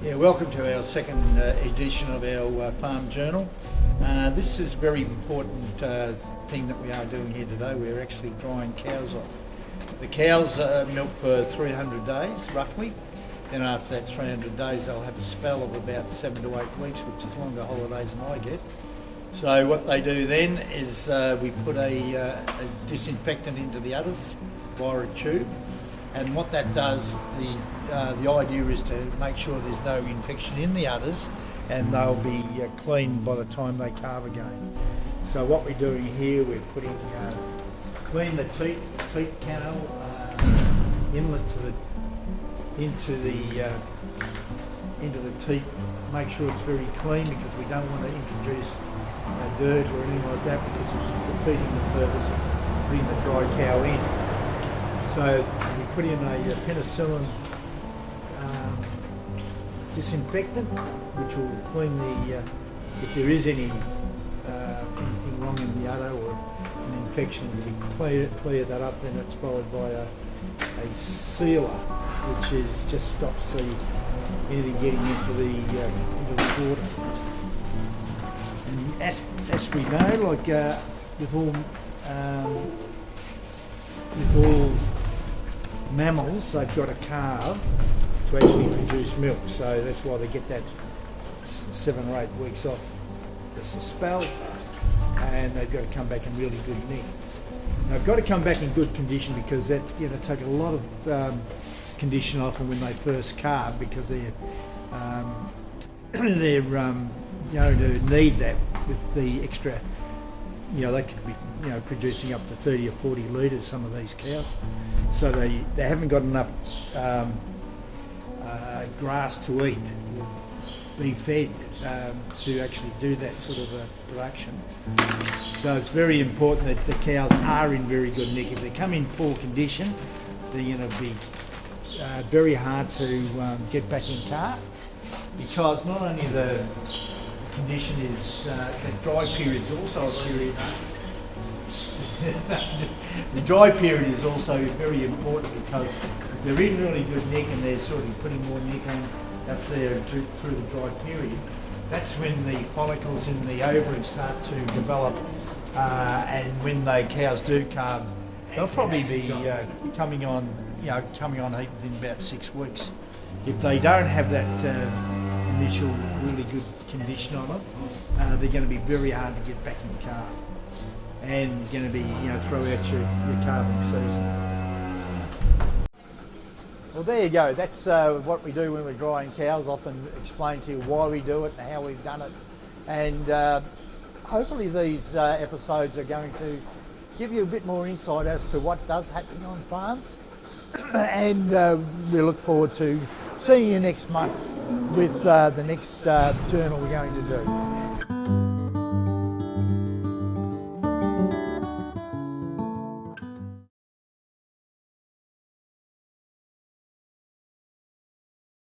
Yeah, welcome to our second edition of our farm journal. This is a very important thing that we are doing here today. We're actually drying cows off. The cows milk for 300 days roughly. Then after that 300 days they'll have a spell of about 7 to 8 weeks, which is longer holidays than I get. So what they do then is we put a disinfectant into the udders via a tube. And what that does, the idea is to make sure there's no infection in the udders, and they'll be clean by the time they calve again. So what we're doing here, we're putting clean the teat canal inlet into the teat. Make sure it's very clean because we don't want to introduce dirt or anything like that, because we're defeating the purpose of putting the dry cow in. So we put in a penicillin disinfectant, which will clean if there is anything wrong in the udder or an infection, we clear that up. Then it's followed by a sealer, which just stops anything getting into the water. And as we know, like with all mammals, they've got a calve to actually produce milk, so that's why they get that 7 or 8 weeks off as a spell, and they've got to come back in really good nick. They've got to come back in good condition because that's going to take a lot of condition off them when they first calve, because they're going to need that with the extra. They could be producing up to 30 or 40 litres, some of these cows. So they haven't got enough grass to eat or be fed to actually do that sort of production. So it's very important that the cows are in very good nick. If they come in poor condition, they're going to be very hard to get back in calf, because not only the condition is the dry period is also a period. The dry period is also very important, because if they're in really good nick and they're sort of putting more nick on us there through the dry period, that's when the follicles in the ovaries start to develop, and when the cows do calve, they'll probably be coming on heat within about 6 weeks. If they don't have that initial really good condition on them, they're going to be very hard to get back in the calf, and going to be throughout your calving season. Well, there you go. That's what we do when we're drying cows off, and explain to you why we do it and how we've done it. And hopefully these episodes are going to give you a bit more insight as to what does happen on farms. And we look forward to seeing you next month with the next journal we're going to do.